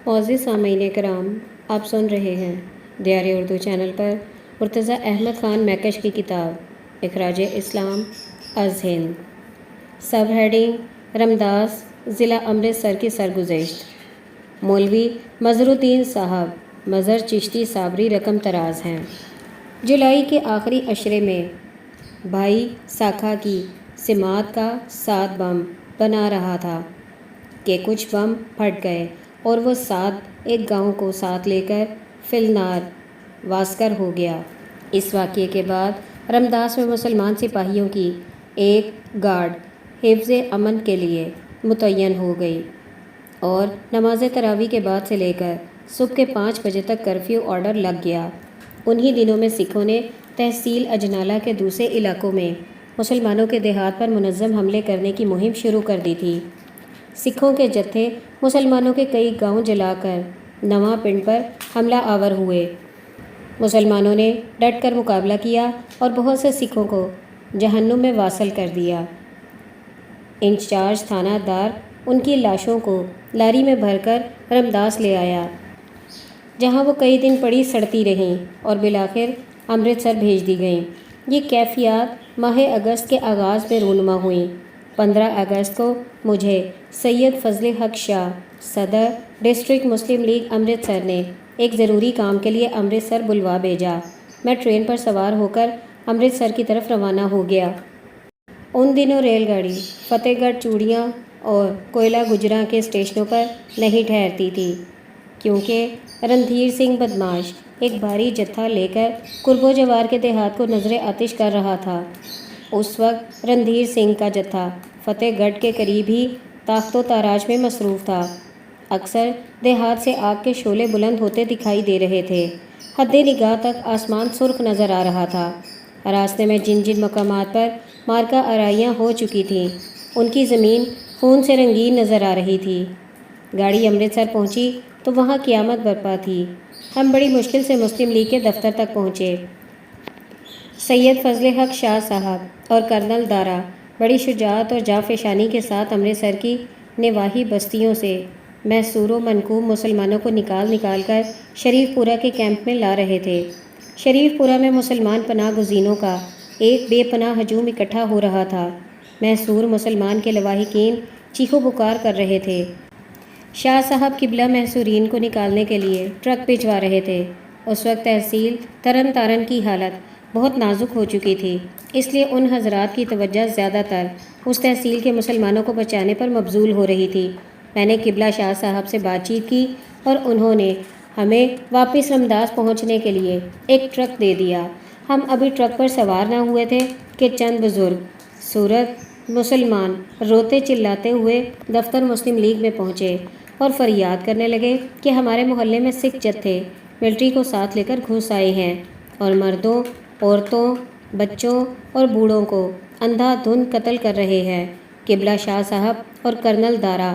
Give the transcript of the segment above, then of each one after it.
معزز سامعین کرام، آپ سن رہے ہیں دیار اردو چینل پر مرتضیٰ احمد خان میکش کی کتاب اخراج اسلام از ہند، سب ہیڈنگ رمداس، ضلع امرتسر کی سرگزشت۔ مولوی مظہر الدین صاحب مظہر چشتی صابری رقم تراز ہیں۔ جولائی کے آخری عشرے میں بھائی ساکھا کی سماعت کا 7 بم بنا رہا تھا کہ کچھ بم پھٹ گئے اور وہ 7 ایک گاؤں کو ساتھ لے کر فلنار واسکر ہو گیا۔ اس واقعے کے بعد رمداس میں مسلمان سپاہیوں کی ایک گارڈ حفظ امن کے لیے متعین ہو گئی اور نماز تراویح کے بعد سے لے کر صبح کے 5 بجے تک کرفیو آرڈر لگ گیا۔ انہی دنوں میں سکھوں نے تحصیل اجنالہ کے دوسرے علاقوں میں مسلمانوں کے دیہات پر منظم حملے کرنے کی مہم شروع کر دی تھی۔ سکھوں کے جتھے مسلمانوں کے کئی گاؤں جلا کر نواں پنڈ پر حملہ آور ہوئے۔ مسلمانوں نے ڈٹ کر مقابلہ کیا اور بہت سے سکھوں کو جہنم میں واصل کر دیا۔ انچارج تھانہ دار ان کی لاشوں کو لاری میں بھر کر رمداس لے آیا، جہاں وہ کئی دن پڑی سڑتی رہیں اور بالآخر امرتسر بھیج دی گئیں۔ یہ کیفیات ماہ اگست کے آغاز میں رونما ہوئیں۔ 15 اگست کو مجھے سید فضل حق شاہ، صدر ڈسٹرکٹ مسلم لیگ امرتسر نے ایک ضروری کام کے لیے امرتسر بلوا بھیجا۔ میں ٹرین پر سوار ہو کر امرتسر کی طرف روانہ ہو گیا۔ ان دنوں ریل گاڑی فتح گڑھ چوڑیاں اور کوئلہ گجراں کے اسٹیشنوں پر نہیں ٹھہرتی تھی، کیونکہ رندھیر سنگھ بدماش ایک بھاری جتھا لے کر قرب و جوار کے دیہات کو نظر آتش کر رہا تھا۔ اس وقت رندھیر سنگھ کا جتھا فتح گڑھ کے قریب ہی تاخت و تاراج میں مصروف تھا۔ اکثر دیہات سے آگ کے شعلے بلند ہوتے دکھائی دے رہے تھے۔ حد نگاہ تک آسمان سرخ نظر آ رہا تھا۔ راستے میں جن جن مقامات پر مارکہ آرائیاں ہو چکی تھیں، ان کی زمین خون سے رنگین نظر آ رہی تھی۔ گاڑی امرتسر پہنچی تو وہاں قیامت برپا تھی۔ ہم بڑی مشکل سے مسلم لیگ کے دفتر تک پہنچے۔ سید فضل حق شاہ صاحب اور کرنل دارا بڑی شجاعت اور جانفشانی کے ساتھ امرتسر کی نواحی بستیوں سے محصور و منکوب مسلمانوں کو نکال کر شریف پورہ کے کیمپ میں لا رہے تھے۔ شریف پورہ میں مسلمان پناہ گزینوں کا ایک بے پناہ ہجوم اکٹھا ہو رہا تھا۔ محصور مسلمان کے لواحقین چیخ و پکار کر رہے تھے۔ شاہ صاحب قبلہ محصورین کو نکالنے کے لیے ٹرک بھجوا رہے تھے۔ اس وقت تحصیل ترن تارن کی حالت بہت نازک ہو چکی تھی، اس لیے ان حضرات کی توجہ زیادہ تر اس تحصیل کے مسلمانوں کو بچانے پر مبذول ہو رہی تھی۔ میں نے قبلہ شاہ صاحب سے بات چیت کی اور انہوں نے ہمیں واپس رمداس پہنچنے کے لیے ایک ٹرک دے دیا۔ ہم ابھی ٹرک پر سوار نہ ہوئے تھے کہ چند بزرگ صورت مسلمان روتے چلاتے ہوئے دفتر مسلم لیگ میں پہنچے اور فریاد کرنے لگے کہ ہمارے محلے میں سکھ جتھے ملٹری کو ساتھ لے کر گھس آئے ہیں اور مردوں، عورتوں، بچوں اور بوڑھوں کو اندھا دھند قتل کر رہے ہیں۔ قبلہ شاہ صاحب اور کرنل دارا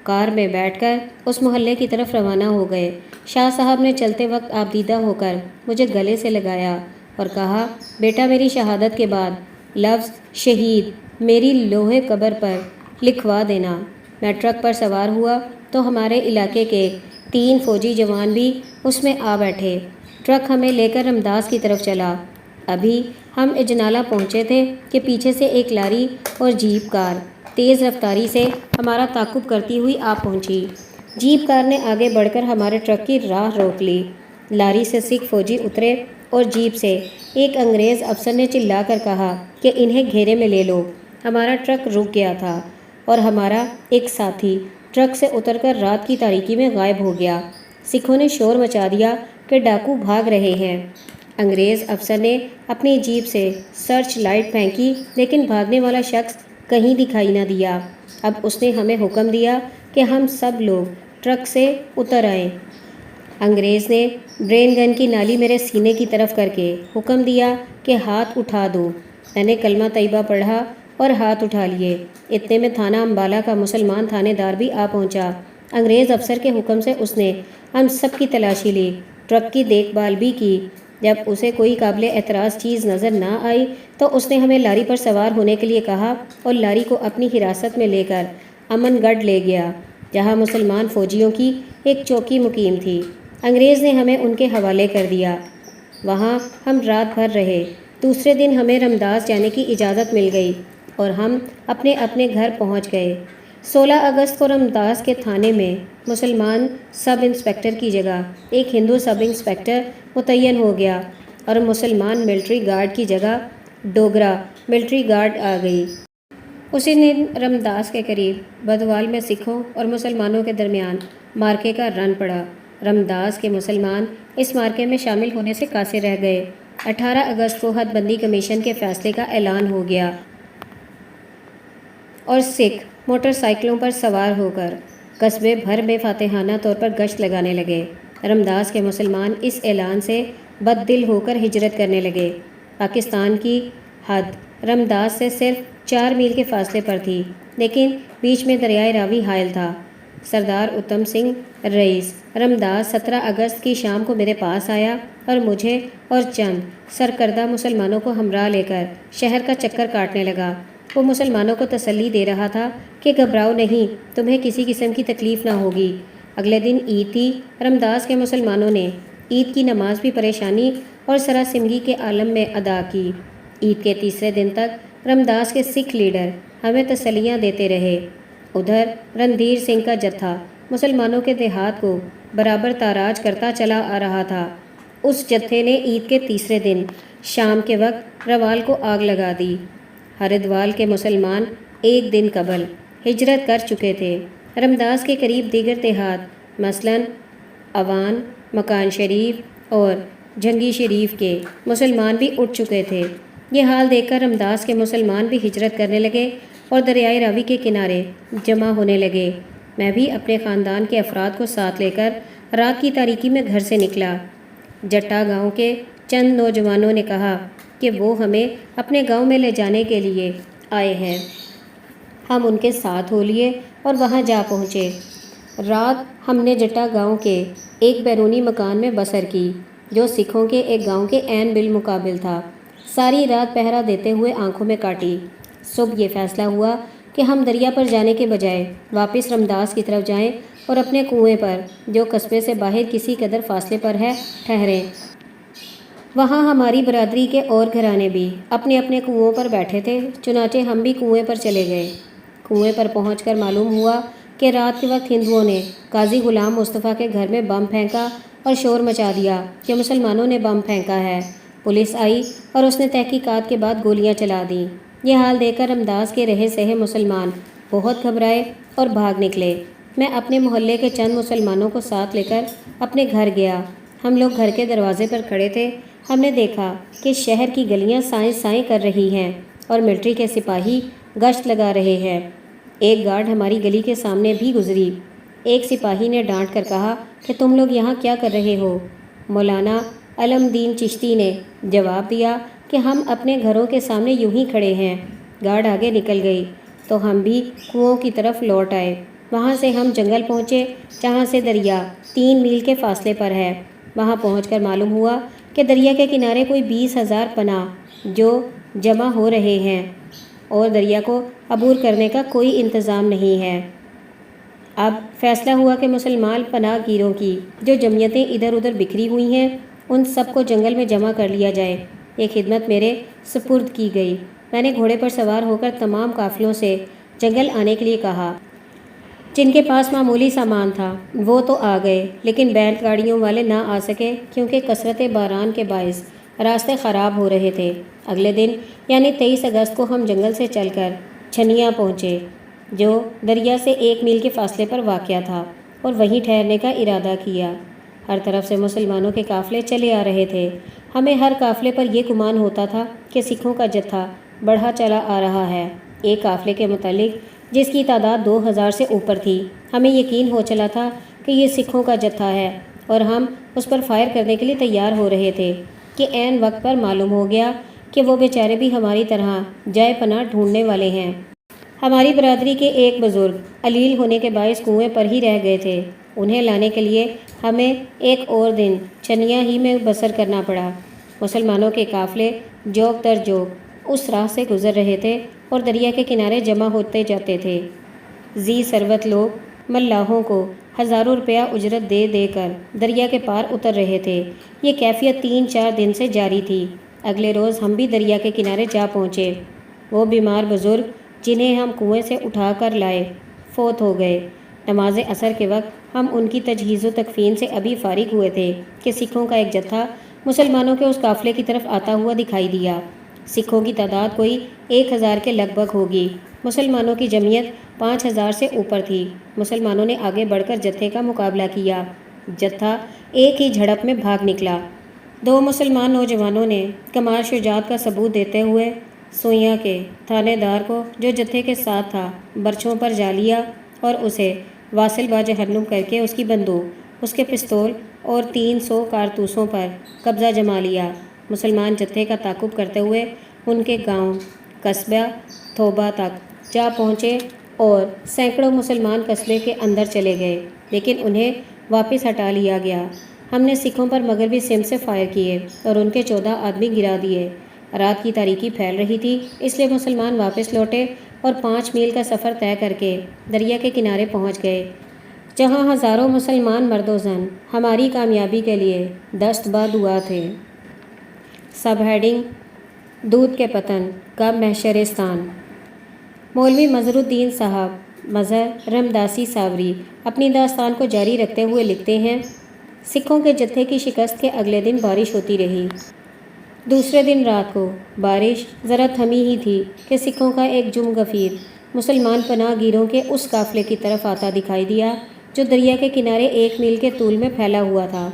کار میں بیٹھ کر اس محلے کی طرف روانہ ہو گئے۔ شاہ صاحب نے چلتے وقت آبدیدہ ہو کر مجھے گلے سے لگایا اور کہا، بیٹا میری شہادت کے بعد لفظ شہید میری لوہے قبر پر لکھوا دینا۔ میں ٹرک پر سوار ہوا تو ہمارے علاقے کے 3 فوجی جوان بھی اس میں آ بیٹھے۔ ٹرک ہمیں لے کر رمداس کی طرف چلا۔ ابھی ہم اجنالہ پہنچے تھے کہ پیچھے سے ایک لاری اور جیپ کار تیز رفتاری سے ہمارا تعاقب کرتی ہوئی آ پہنچی۔ جیپ کار نے آگے بڑھ کر ہمارے ٹرک کی راہ روک لی۔ لاری سے سکھ فوجی اترے اور جیپ سے ایک انگریز افسر نے چلا کر کہا کہ انہیں گھیرے میں لے لو۔ ہمارا ٹرک رک گیا تھا اور ہمارا ایک ساتھی ٹرک سے اتر کر رات کی تاریکی میں غائب ہو گیا۔ سکھوں نے شور مچا دیا کہ ڈاکو بھاگ رہے ہیں۔ انگریز افسر نے اپنی جیپ سے سرچ لائٹ پھینکی، لیکن بھاگنے والا شخص کہیں دکھائی نہ دیا۔ اب اس نے ہمیں حکم دیا کہ ہم سب لوگ ٹرک سے اتر آئیں۔ انگریز نے برین گن کی نالی میرے سینے کی طرف کر کے حکم دیا کہ ہاتھ اٹھا دو۔ میں نے کلمہ طیبہ پڑھا اور ہاتھ اٹھا لیے۔ اتنے میں تھانہ امبالہ کا مسلمان تھانے دار بھی آ پہنچا۔ انگریز افسر کے حکم سے اس نے ہم سب کی تلاشی لی، ٹرک کی دیکھ بھال بھی کی۔ جب اسے کوئی قابل اعتراض چیز نظر نہ آئی تو اس نے ہمیں لاری پر سوار ہونے کے لیے کہا اور لاری کو اپنی حراست میں لے کر امن گڑھ لے گیا۔ جہاں مسلمان فوجیوں کی ایک چوکی مقیم تھی۔ انگریز نے ہمیں ان کے حوالے کر دیا۔ وہاں ہم رات بھر رہے۔ دوسرے دن ہمیں رمداس جانے کی اجازت مل گئی اور ہم اپنے اپنے گھر پہنچ گئے۔ 16 اگست کو رمداس کے تھانے میں مسلمان سب انسپکٹر کی جگہ ایک ہندو سب انسپکٹر متعین ہو گیا اور مسلمان ملٹری گارڈ کی جگہ ڈوگرا ملٹری گارڈ آ گئی۔ اسی دن رمداس کے قریب بدوال میں سکھوں اور مسلمانوں کے درمیان مارکے کا رن پڑا۔ رمداس کے مسلمان اس مارکے میں شامل ہونے سے قاصر رہ گئے۔ 18 اگست کو حد بندی کمیشن کے فیصلے کا اعلان ہو گیا اور سکھ موٹر سائیکلوں پر سوار ہو کر قصبے بھر میں فاتحانہ طور پر گشت لگانے لگے۔ رمداس کے مسلمان اس اعلان سے بد دل ہو کر ہجرت کرنے لگے۔ پاکستان کی حد رمداس سے صرف 4 میل کے فاصلے پر تھی، لیکن بیچ میں دریائے راوی حائل تھا۔ سردار اتم سنگھ رئیس رمداس 17 اگست کی شام کو میرے پاس آیا اور مجھے اور چند سرکردہ مسلمانوں کو ہمراہ لے کر شہر کا چکر کاٹنے لگا۔ وہ مسلمانوں کو تسلی دے رہا تھا کہ گھبراؤ نہیں، تمہیں کسی قسم کی تکلیف نہ ہوگی۔ اگلے دن عید تھی۔ رمداس کے مسلمانوں نے عید کی نماز بھی پریشانی اور سراسیمگی کے عالم میں ادا کی۔ عید کے تیسرے دن تک رمداس کے سکھ لیڈر ہمیں تسلیاں دیتے رہے۔ ادھر رندھیر سنگھ کا جتھا مسلمانوں کے دیہات کو برابر تاراج کرتا چلا آ رہا تھا۔ اس جتھے نے عید کے تیسرے دن شام کے وقت روال کو آگ لگا دی۔ ہردوال کے مسلمان ایک دن قبل ہجرت کر چکے تھے۔ رمداس کے قریب دیگر دیہات مثلاً اوان، مکان شریف اور جھنگی شریف کے مسلمان بھی اٹھ چکے تھے۔ یہ حال دیکھ کر رمداس کے مسلمان بھی ہجرت کرنے لگے اور دریائے راوی کے کنارے جمع ہونے لگے۔ میں بھی اپنے خاندان کے افراد کو ساتھ لے کر رات کی تاریکی میں گھر سے نکلا۔ جٹا گاؤں کے چند نوجوانوں نے کہا کہ وہ ہمیں اپنے گاؤں میں لے جانے کے لیے آئے ہیں۔ ہم ان کے ساتھ ہو لیے اور وہاں جا پہنچے۔ رات ہم نے جٹا گاؤں کے ایک بیرونی مکان میں بسر کی، جو سکھوں کے ایک گاؤں کے عین بالمقابل تھا۔ ساری رات پہرا دیتے ہوئے آنکھوں میں کاٹی۔ صبح یہ فیصلہ ہوا کہ ہم دریا پر جانے کے بجائے واپس رمداس کی طرف جائیں اور اپنے کنویں پر، جو قصبے سے باہر کسی قدر فاصلے پر ہے، ٹھہریں۔ وہاں ہماری برادری کے اور گھرانے بھی اپنے اپنے کنووں پر بیٹھے تھے، چنانچہ ہم بھی کنویں پر چلے گئے۔ کنویں پر پہنچ کر معلوم ہوا کہ رات کے وقت ہندوؤں نے قاضی غلام مصطفیٰ کے گھر میں بم پھینکا اور شور مچا دیا کہ مسلمانوں نے بم پھینکا ہے۔ پولیس آئی اور اس نے تحقیقات کے بعد گولیاں چلا دیں۔ یہ حال دیکھ کر رمداس کے رہے سہے مسلمان بہت گھبرائے اور بھاگ نکلے۔ میں اپنے محلے کے چند مسلمانوں کو ساتھ لے کر اپنے گھر گیا۔ ہم لوگ گھر کے دروازے پر کھڑے تھے۔ ہم نے دیکھا کہ شہر کی گلیاں سائیں سائیں کر رہی ہیں اور ملٹری کے سپاہی گشت لگا رہے ہیں۔ ایک گارڈ ہماری گلی کے سامنے بھی گزری۔ ایک سپاہی نے ڈانٹ کر کہا کہ تم لوگ یہاں کیا کر رہے ہو؟ مولانا علم دین چشتی نے جواب دیا کہ ہم اپنے گھروں کے سامنے یوں ہی کھڑے ہیں۔ گارڈ آگے نکل گئی تو ہم بھی کنوؤں کی طرف لوٹ آئے۔ وہاں سے ہم جنگل پہنچے، جہاں سے دریا 3 میل کے فاصلے پر ہے۔ وہاں پہنچ کر معلوم ہوا کہ دریا کے کنارے کوئی 20,000 پناہ جو جمع ہو رہے ہیں اور دریا کو عبور کرنے کا کوئی انتظام نہیں ہے۔ اب فیصلہ ہوا کہ مسلمان پناہ گیروں کی جو جمعیتیں ادھر ادھر بکھری ہوئی ہیں، ان سب کو جنگل میں جمع کر لیا جائے۔ یہ خدمت میرے سپرد کی گئی۔ میں نے گھوڑے پر سوار ہو کر تمام قافلوں سے جنگل آنے کے لیے کہا۔ جن کے پاس معمولی سامان تھا وہ تو آ گئے، لیکن بیل گاڑیوں والے نہ آ سکے کیونکہ کثرت باران کے باعث راستے خراب ہو رہے تھے۔ اگلے دن یعنی 23 اگست کو ہم جنگل سے چل کر چھنیا پہنچے، جو دریا سے 1 میل کے فاصلے پر واقع تھا، اور وہیں ٹھہرنے کا ارادہ کیا۔ ہر طرف سے مسلمانوں کے قافلے چلے آ رہے تھے۔ ہمیں ہر قافلے پر یہ گمان ہوتا تھا کہ سکھوں کا جتھا بڑھا چلا آ رہا ہے۔ ایک قافلے کے متعلق، جس کی تعداد 2000 سے اوپر تھی، ہمیں یقین ہو چلا تھا کہ یہ سکھوں کا جتھا ہے، اور ہم اس پر فائر کرنے کے لیے تیار ہو رہے تھے کہ عین وقت پر معلوم ہو گیا کہ وہ بیچارے بھی ہماری طرح جائے پناہ ڈھونڈنے والے ہیں۔ ہماری برادری کے ایک بزرگ علیل ہونے کے باعث کنویں پر ہی رہ گئے تھے۔ انہیں لانے کے لیے ہمیں ایک اور دن چھنیا ہی میں بسر کرنا پڑا۔ مسلمانوں کے قافلے جوگ در جوگ اس راہ سے گزر رہے تھے اور دریا کے کنارے جمع ہوتے جاتے تھے۔ ذی ثروت لوگ ملاحوں کو ہزاروں روپیہ اجرت دے دے کر دریا کے پار اتر رہے تھے۔ یہ کیفیت 3-4 دن سے جاری تھی۔ اگلے روز ہم بھی دریا کے کنارے جا پہنچے۔ وہ بیمار بزرگ جنہیں ہم کنویں سے اٹھا کر لائے فوت ہو گئے۔ نماز عصر کے وقت ہم ان کی تجہیز و تکفین سے ابھی فارغ ہوئے تھے کہ سکھوں کا ایک جتھا مسلمانوں کے اس قافلے کی طرف آتا ہوا دکھائی دیا۔ سکھوں کی تعداد کوئی 1000 کے لگ بھگ ہوگی۔ مسلمانوں کی جمعیت 5000 سے اوپر تھی۔ مسلمانوں نے آگے بڑھ کر جتھے کا مقابلہ کیا۔ جتھا ایک ہی جھڑپ میں بھاگ نکلا۔ 2 مسلمان نوجوانوں نے کمال شجاعت کا ثبوت دیتے ہوئے سوئیاں کے تھانے دار کو، جو جتھے کے ساتھ تھا، برچھوں پر جا لیا اور اسے واصل با جہنم کر کے اس کی بندوق، اس کے پستول اور 300 کارتوسوں پر قبضہ جما لیا۔ مسلمان جتھے کا تعاقب کرتے ہوئے ان کے گاؤں قصبہ توبہ تک جا پہنچے اور سینکڑوں مسلمان قصبے کے اندر چلے گئے، لیکن انہیں واپس ہٹا لیا گیا۔ ہم نے سکھوں پر مغربی سمت سے فائر کیے اور ان کے 14 آدمی گرا دیے۔ رات کی تاریکی پھیل رہی تھی، اس لیے مسلمان واپس لوٹے اور 5 میل کا سفر طے کر کے دریا کے کنارے پہنچ گئے، جہاں ہزاروں مسلمان مرد و زن ہماری کامیابی کے لیے دست با دعا تھے۔ سب ہیڈنگ: دودھ کے پتن کا محشرستان۔ مولوی مظہر الدین صاحب مظہر رمداسی ساوری اپنی داستان کو جاری رکھتے ہوئے لکھتے ہیں، سکھوں کے جتھے کی شکست کے اگلے دن بارش ہوتی رہی۔ دوسرے دن رات کو بارش ذرا تھمی ہی تھی کہ سکھوں کا ایک جم گفیر مسلمان پناہ گیروں کے اس قافلے کی طرف آتا دکھائی دیا جو دریا کے کنارے 1 میل کے طول میں پھیلا ہوا تھا۔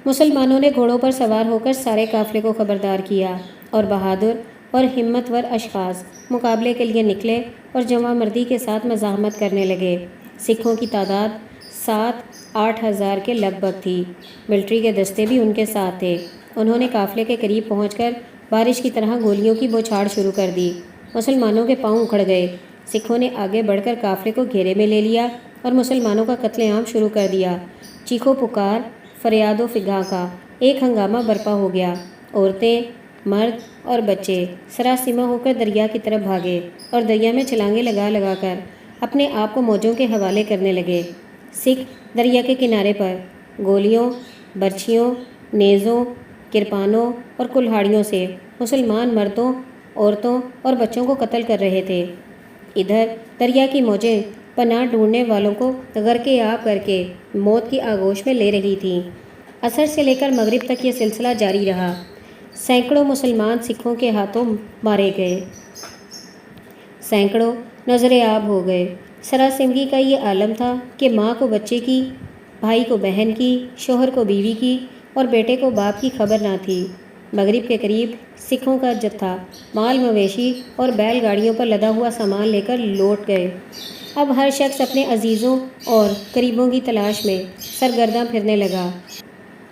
مسلمانوں نے گھوڑوں پر سوار ہو کر سارے قافلے کو خبردار کیا اور بہادر اور ہمت ور اشخاص مقابلے کے لیے نکلے اور جمع مردی کے ساتھ مزاحمت کرنے لگے۔ سکھوں کی تعداد 7-8 ہزار کے لگ بھگ تھی۔ ملٹری کے دستے بھی ان کے ساتھ تھے۔ انہوں نے قافلے کے قریب پہنچ کر بارش کی طرح گولیوں کی بوچھاڑ شروع کر دی۔ مسلمانوں کے پاؤں اکھڑ گئے۔ سکھوں نے آگے بڑھ کر قافلے کو گھیرے میں لے لیا اور مسلمانوں کا قتل عام شروع کر دیا۔ چیخو پکار، فریاد و فغاں کا ایک ہنگامہ برپا ہو گیا۔ عورتیں، مرد اور بچے سراسیمہ ہو کر دریا کی طرف بھاگے اور دریا میں چھلانگیں لگا لگا کر اپنے آپ کو موجوں کے حوالے کرنے لگے۔ سکھ دریا کے کنارے پر گولیوں، برچھیوں، نیزوں، کرپانوں اور کلہاڑیوں سے مسلمان مردوں، عورتوں اور بچوں کو قتل کر رہے تھے۔ ادھر دریا کی موجیں پناہ ڈھونڈنے والوں کو غرق آب کر کے موت کی آغوش میں لے رہی تھیں۔ عصر سے لے کر مغرب تک یہ سلسلہ جاری رہا۔ سینکڑوں مسلمان سکھوں کے ہاتھوں مارے گئے، سینکڑوں نظر آب ہو گئے۔ سراسیمگی کا یہ عالم تھا کہ ماں کو بچے کی، بھائی کو بہن کی، شوہر کو بیوی کی اور بیٹے کو باپ کی خبر نہ تھی۔ مغرب کے قریب سکھوں کا جتھا مال مویشی اور بیل گاڑیوں پر لدا ہوا سامان لے کر لوٹ گئے۔ اب ہر شخص اپنے عزیزوں اور قریبوں کی تلاش میں سرگرداں پھرنے لگا۔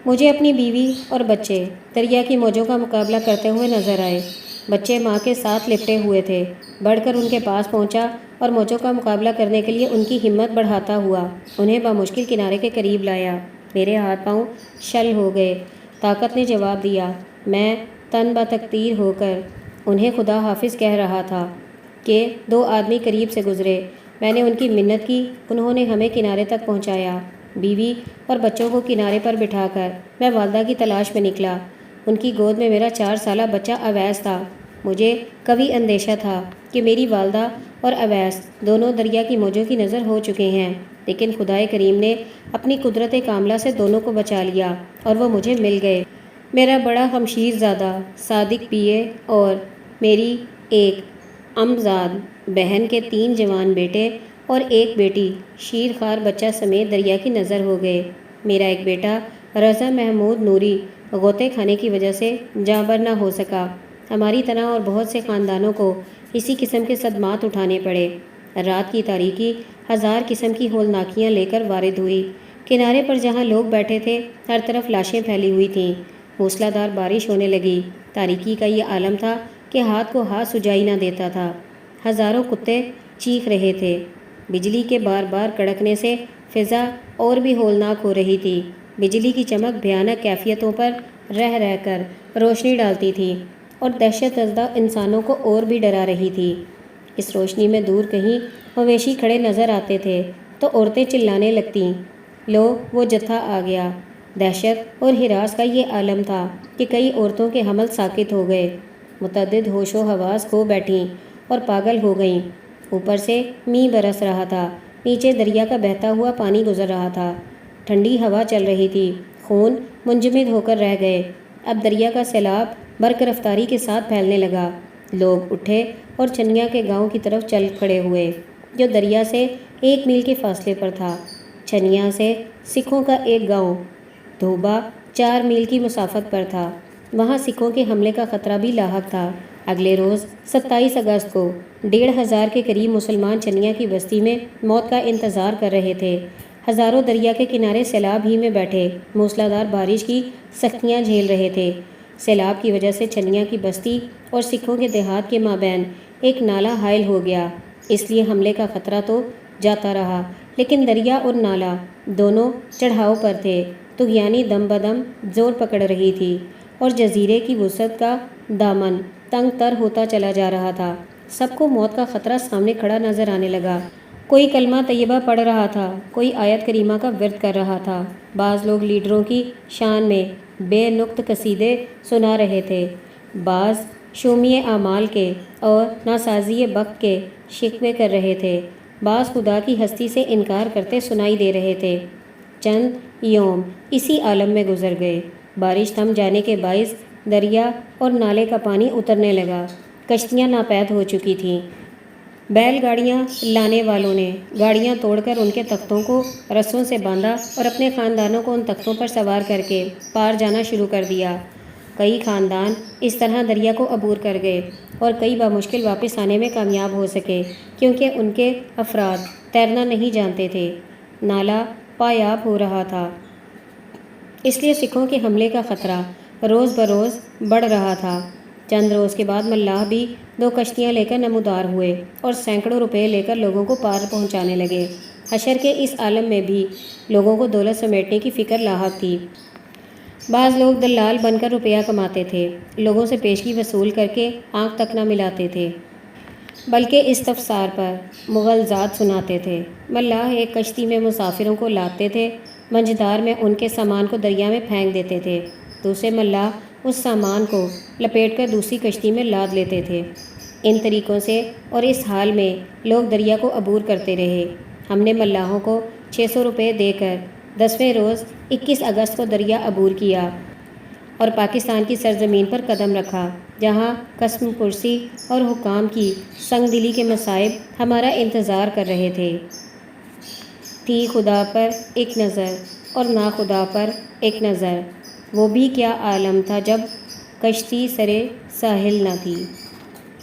مجھے اپنی بیوی اور بچے دریا کی موجوں کا مقابلہ کرتے ہوئے نظر آئے۔ بچے ماں کے ساتھ لپٹے ہوئے تھے۔ بڑھ کر ان کے پاس پہنچا اور موجوں کا مقابلہ کرنے کے لیے ان کی ہمت بڑھاتا ہوا انہیں بمشکل کنارے کے قریب لایا۔ میرے ہاتھ پاؤں شل ہو گئے۔ طاقت نے جواب دیا۔ میں تن بتکتیر ہو کر انہیں خدا حافظ کہہ رہا تھا کہ 2 آدمی قریب سے گزرے۔ میں نے ان کی منت کی، انہوں نے ہمیں کنارے تک پہنچایا۔ بیوی اور بچوں کو کنارے پر بٹھا کر میں والدہ کی تلاش میں نکلا۔ ان کی گود میں میرا 4 سالہ بچہ اویس تھا۔ مجھے قوی اندیشہ تھا کہ میری والدہ اور اویس دونوں دریا کی موجوں کی نظر ہو چکے ہیں، لیکن خدائے کریم نے اپنی قدرت کاملہ سے دونوں کو بچا لیا اور وہ مجھے مل گئے۔ میرا بڑا ہمشیر زادہ صادق پی اے اور میری ایک امزاد بہن کے 3 جوان بیٹے اور ایک بیٹی شیر خوار بچہ سمیت دریا کی نظر ہو گئے۔ میرا ایک بیٹا رضا محمود نوری غوطے کھانے کی وجہ سے جاں بر نہ ہو سکا۔ ہماری طرح اور بہت سے خاندانوں کو اسی قسم کے صدمات اٹھانے پڑے۔ رات کی تاریکی 1000 قسم کی ہولناکیاں لے کر وارد ہوئی۔ کنارے پر جہاں لوگ بیٹھے تھے ہر طرف لاشیں پھیلی ہوئی تھیں۔ موسلا دھار بارش ہونے لگی۔ تاریکی کا یہ عالم تھا کہ ہاتھ کو ہاتھ سجائی نہ دیتا تھا۔ ہزاروں کتے چیخ رہے تھے۔ بجلی کے بار بار کڑکنے سے فضا اور بھی ہولناک ہو رہی تھی۔ بجلی کی چمک بھیانک کیفیتوں پر رہ رہ کر روشنی ڈالتی تھی اور دہشت زدہ انسانوں کو اور بھی ڈرا رہی تھی۔ اس روشنی میں دور کہیں مویشی کھڑے نظر آتے تھے۔ تو عورتیں چلانے لگتیں، لو وہ جتھا آ گیا۔ دہشت اور ہراس کا یہ عالم تھا کہ کئی عورتوں کے حمل ساقط ہو گئے، متعدد ہوش و حواس کھو بیٹھیں اور پاگل ہو گئیں۔ اوپر سے می برس رہا تھا، نیچے دریا کا بہتا ہوا پانی گزر رہا تھا، ٹھنڈی ہوا چل رہی تھی، خون منجمد ہو کر رہ گئے۔ اب دریا کا سیلاب برق رفتاری کے ساتھ پھیلنے لگا۔ لوگ اٹھے اور چنیا کے گاؤں کی طرف چل کھڑے ہوئے، جو دریا سے 1 میل کے فاصلے پر تھا۔ چنیا سے سکھوں کا ایک گاؤں دھوبا 4 میل کی مسافت پر تھا، وہاں سکھوں کے حملے کا خطرہ بھی لاحق تھا۔ اگلے روز 27 اگست کو 1,500 کے قریب مسلمان چنیا کی بستی میں موت کا انتظار کر رہے تھے۔ ہزاروں دریا کے کنارے سیلاب ہی میں بیٹھے موسلادھار بارش کی سختیاں جھیل رہے تھے۔ سیلاب کی وجہ سے چنیا کی بستی اور سکھوں کے دیہات کے مابین ایک نالہ حائل ہو گیا، اس لیے حملے کا خطرہ تو جاتا رہا، لیکن دریا اور نالہ دونوں چڑھاؤ پر تھے۔ طغیانی دم بدم زور پکڑ رہی تھی اور جزیرے کی وسعت کا دامن تنگ تر ہوتا چلا جا رہا تھا۔ سب کو موت کا خطرہ سامنے کھڑا نظر آنے لگا۔ کوئی کلمہ طیبہ پڑھ رہا تھا، کوئی آیت کریمہ کا ورد کر رہا تھا، بعض لوگ لیڈروں کی شان میں بے نقط قصیدے سنا رہے تھے، بعض شومی اعمال کے اور ناسازی بخت کے شکوے کر رہے تھے، بعض خدا کی ہستی سے انکار کرتے سنائی دے رہے تھے۔ چند یوم اسی عالم میں گزر گئے۔ بارش تھم جانے کے باعث دریا اور نالے کا پانی اترنے لگا، کشتیاں ناپید ہو چکی تھیں۔ بیل گاڑیاں لانے والوں نے گاڑیاں توڑ کر ان کے تختوں کو رسوں سے باندھا اور اپنے خاندانوں کو ان تختوں پر سوار کر کے پار جانا شروع کر دیا۔ کئی خاندان اس طرح دریا کو عبور کر گئے اور کئی بامشکل واپس آنے میں کامیاب ہو سکے، کیونکہ ان کے افراد تیرنا نہیں جانتے تھے۔ نالہ پایاب ہو رہا تھا، اس لیے سکھوں کے حملے کا خطرہ روز بروز بڑھ رہا تھا۔ چند روز کے بعد ملاح بھی 2 کشتیاں لے کر نمودار ہوئے اور سینکڑوں روپے لے کر لوگوں کو پار پہنچانے لگے۔ حشر کے اس عالم میں بھی لوگوں کو دولت سمیٹنے کی فکر لاحق تھی۔ بعض لوگ دلال بن کر روپیہ کماتے تھے، لوگوں سے پیشگی وصول کر کے آنکھ تک نہ ملاتے تھے، بلکہ استفسار پر مغالطات سناتے تھے۔ ملاح ایک کشتی میں مسافروں کو لادتے تھے، منجدار میں ان کے سامان کو دریا میں پھینک دیتے تھے، دوسرے ملاح اس سامان کو لپیٹ کر دوسری کشتی میں لاد لیتے تھے۔ ان طریقوں سے اور اس حال میں لوگ دریا کو عبور کرتے رہے۔ ہم نے ملاحوں کو 600 روپے دے کر 10ویں روز 21 اگست کو دریا عبور کیا اور پاکستان کی سرزمین پر قدم رکھا، جہاں قسم پرسی اور حکام کی سنگ دلی کے مصائب ہمارا انتظار کر رہے تھے۔ تھی خدا پر ایک نظر اور ناخدا پر ایک نظر، وہ بھی کیا عالم تھا جب کشتی سرے ساحل نہ تھی۔